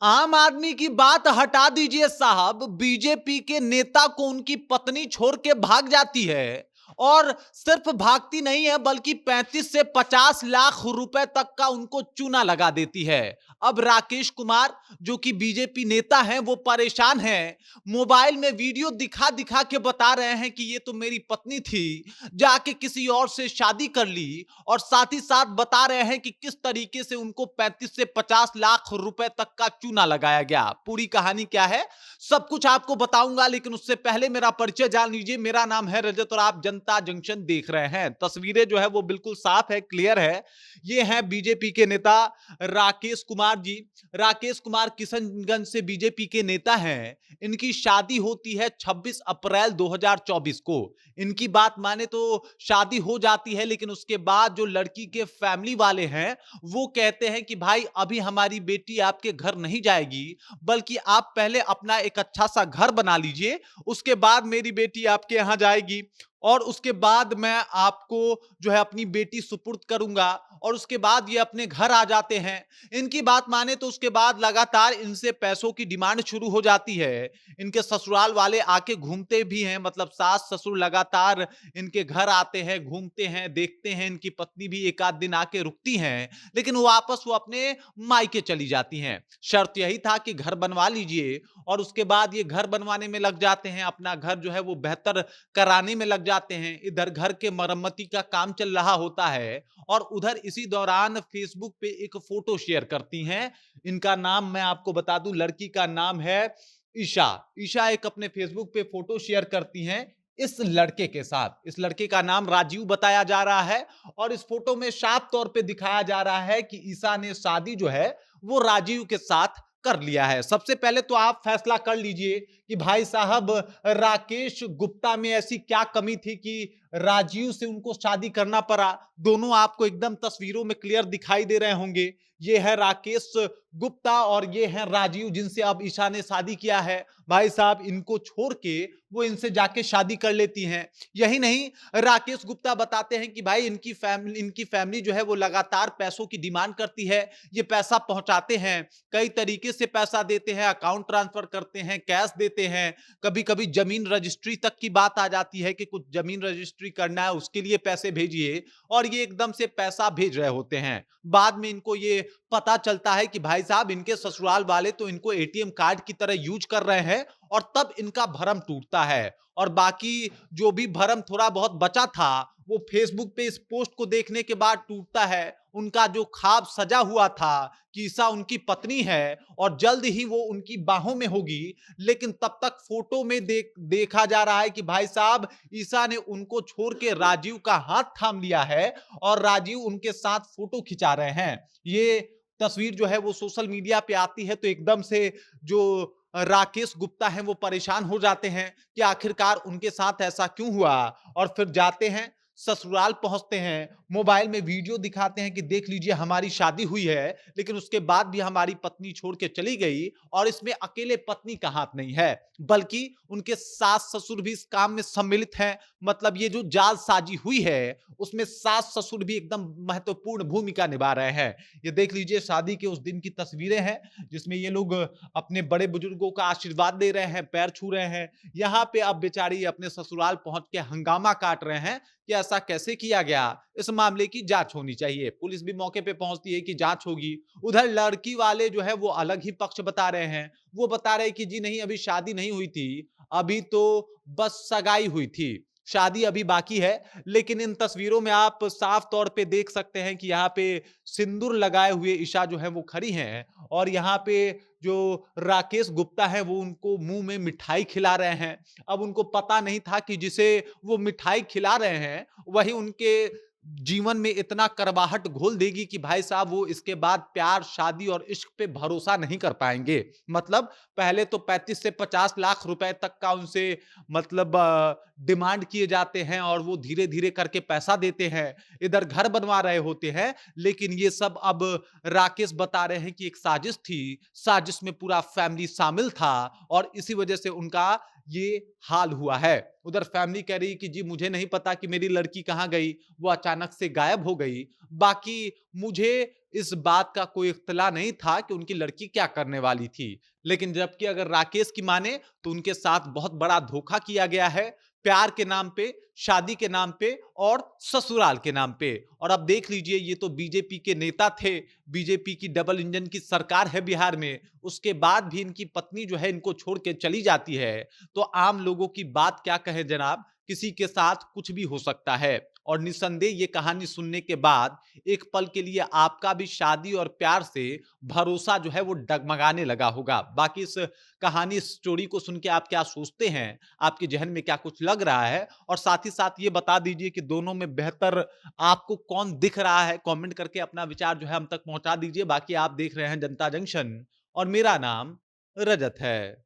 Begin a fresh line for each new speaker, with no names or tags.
आम आदमी की बात हटा दीजिए साहब, बीजेपी के नेता को उनकी पत्नी छोड़ के भाग जाती है। और सिर्फ भागती नहीं है बल्कि 35 से 50 लाख रुपए तक का उनको चूना लगा देती है। अब राकेश कुमार जो कि बीजेपी नेता हैं वो परेशान हैं। मोबाइल में वीडियो दिखा दिखा के बता रहे हैं कि ये तो मेरी पत्नी थी, जाके किसी और से शादी कर ली। और साथ ही साथ बता रहे हैं कि किस तरीके से उनको 35 से 50 लाख रुपए तक का चूना लगाया गया। पूरी कहानी क्या है सब कुछ आपको बताऊंगा, लेकिन उससे पहले मेरा परिचय जान लीजिए। मेरा नाम है रजत और आप जनता जंक्शन देख रहे हैं। तस्वीरें जो है वो बिल्कुल साफ है, क्लियर है। ये हैं बीजेपी के नेता राकेश कुमार जी। राकेश कुमार किशनगंज से बीजेपी के नेता हैं। इनकी शादी होती है 26 अप्रैल 2024 को। इनकी बात माने तो शादी हो जाती है, लेकिन उसके बाद जो लड़की के फैमिली वाले हैं वो कहते हैं कि भाई अभी हमारी बेटी आपके घर नहीं जाएगी, बल्कि आप पहले अपना एक अच्छा सा घर बना लीजिए, उसके बाद मेरी बेटी आपके यहां जाएगी और उसके बाद मैं आपको जो है अपनी बेटी सुपुर्द करूंगा। और उसके बाद ये अपने घर आ जाते हैं। इनकी बात माने तो उसके बाद लगातार इनसे पैसों की डिमांड शुरू हो जाती है। इनके ससुराल वाले आके घूमते भी हैं, मतलब सास ससुर लगातार इनके घर आते हैं, घूमते हैं, देखते हैं। इनकी पत्नी भी एक आध दिन आके रुकती हैं, लेकिन वापस वो अपने मायके चली जाती हैं। शर्त यही था कि घर बनवा लीजिए, और उसके बाद ये घर बनवाने में लग जाते हैं, अपना घर जो है वो बेहतर कराने में लग जाते हैं। इधर घर के मरम्मती का काम चल रहा होता है और उधर इसी दौरान फेसबुक पे एक फोटो शेयर करती हैं। इनका नाम मैं आपको बता दूं, लड़की का नाम है ईशा। ईशा एक अपने फेसबुक पे फोटो शेयर करती हैं इस लड़के के साथ। इस लड़के का नाम राजीव बताया जा रहा है और इस फोटो में साफ तौर पे दिखाया जा रहा है कि ईशा ने शादी जो है वो राजीव के साथ कर लिया है। सबसे पहले तो आप फैसला कर लीजिए कि भाई साहब राकेश गुप्ता में ऐसी क्या कमी थी कि राजीव से उनको शादी करना पड़ा। दोनों आपको एकदम तस्वीरों में क्लियर दिखाई दे रहे होंगे। ये है राकेश गुप्ता और ये है राजीव जिनसे अब ईशा ने शादी किया है। भाई साहब इनको छोड़ के वो इनसे जाके शादी कर लेती हैं। यही नहीं, राकेश गुप्ता बताते हैं कि भाई इनकी फैमिली जो है वो लगातार पैसों की डिमांड करती है। ये पैसा पहुंचाते हैं, कई तरीके से पैसा देते हैं, अकाउंट ट्रांसफर करते हैं, कैश देते हैं। कभी कभी जमीन रजिस्ट्री तक की बात आ जाती है कि कुछ जमीन रजिस्ट्री करना है, उसके लिए पैसे भेजिए, और ये एकदम से पैसा भेज रहे होते हैं। बाद में इनको ये पता चलता है कि भाई साहब इनके ससुराल वाले तो इनको एटीएम कार्ड की तरह यूज कर रहे हैं, और तब इनका भरम टूटता है। और बाकी जो भी भरम थोड़ा बहुत बचा था वो फेसबुक पे इस पोस्ट को देखने के बाद टूटता है। उनका जो ख्वाब सजा हुआ था कि ईशा उनकी पत्नी है और जल्द ही वो उनकी बाहों में होगी, लेकिन तब तक फोटो में देखा जा रहा है कि भाई साहब ईशा ने उनको छोड़ के राजीव का हाथ थाम लिया है और राजीव उनके साथ फोटो खिंचा रहे हैं। ये तस्वीर जो है वो सोशल मीडिया पे आती है तो एकदम से जो राकेश गुप्ता हैं वो परेशान हो जाते हैं कि आखिरकार उनके साथ ऐसा क्यों हुआ। और फिर जाते हैं, ससुराल पहुंचते हैं, मोबाइल में वीडियो दिखाते हैं कि देख लीजिए हमारी शादी हुई है, लेकिन उसके बाद भी हमारी पत्नी छोड़ के चली गई। और इसमें अकेले पत्नी का हाथ नहीं है, बल्कि उनके सास ससुर भी इस काम में सम्मिलित हैं। मतलब ये जो जालसाजी हुई है उसमें सास ससुर भी एकदम महत्वपूर्ण भूमिका निभा रहे हैं। ये देख लीजिए शादी के उस दिन की तस्वीरें हैं जिसमें ये लोग अपने बड़े बुजुर्गों का आशीर्वाद दे रहे हैं, पैर छू रहे हैं। यहाँ पे अब बेचारी अपने ससुराल पहुंच के हंगामा काट रहे हैं कि ऐसा कैसे किया गया, इस मामले की जांच होनी चाहिए। पुलिस भी मौके पे पहुंचती है कि जांच होगी। उधर लड़की वाले जो है वो अलग ही पक्ष बता रहे हैं। वो बता रहे हैं कि जी नहीं, अभी शादी नहीं हुई थी, अभी तो बस सगाई हुई थी, शादी अभी बाकी है। लेकिन इन तस्वीरों में आप साफ तौर पे देख सकते हैं कि यहाँ पे सिंदूर लगाए हुए ईशा जो है वो खड़ी हैं, और यहाँ पे जो राकेश गुप्ता है वो उनको मुंह में मिठाई खिला रहे हैं। अब उनको पता नहीं था कि जिसे वो मिठाई खिला रहे हैं वही उनके जीवन में इतना करवाहट घोल देगी कि भाई साहब वो इसके बाद प्यार, शादी और इश्क पे भरोसा नहीं कर पाएंगे। मतलब पहले तो 35 से 50 लाख रुपए तक का उनसे मतलब डिमांड किए जाते हैं और वो धीरे धीरे करके पैसा देते हैं, इधर घर बनवा रहे होते हैं। लेकिन ये सब अब राकेश बता रहे हैं कि एक साजिश थी, साजिश में पूरा फैमिली शामिल था और इसी वजह से उनका ये हाल हुआ है। उधर फैमिली कह रही कि जी मुझे नहीं पता कि मेरी लड़की कहां गई, वो अचानक से गायब हो गई। बाकी मुझे इस बात का कोई इत्तला नहीं था कि उनकी लड़की क्या करने वाली थी। लेकिन जबकि अगर राकेश की माने तो उनके साथ बहुत बड़ा धोखा किया गया है, प्यार के नाम पे, शादी के नाम पे और ससुराल के नाम पे। और अब देख लीजिए, ये तो बीजेपी के नेता थे, बीजेपी की डबल इंजन की सरकार है बिहार में, उसके बाद भी इनकी पत्नी जो है इनको छोड़ के चली जाती है। तो आम लोगों की बात क्या कहें जनाब, किसी के साथ कुछ भी हो सकता है। और निसंदेह ये कहानी सुनने के बाद एक पल के लिए आपका भी शादी और प्यार से भरोसा जो है वो डगमगाने लगा होगा। बाकी इस कहानी, इस स्टोरी को सुन के आप क्या सोचते हैं? आपके ज़हन में क्या कुछ लग रहा है? और साथ ही साथ ये बता दीजिए कि दोनों में बेहतर आपको कौन दिख रहा है? कमेंट करके अपना विचार जो है हम तक पहुँचा दीजिए। बाकी आप देख रहे हैं जनता जंक्शन और मेरा नाम रजत है।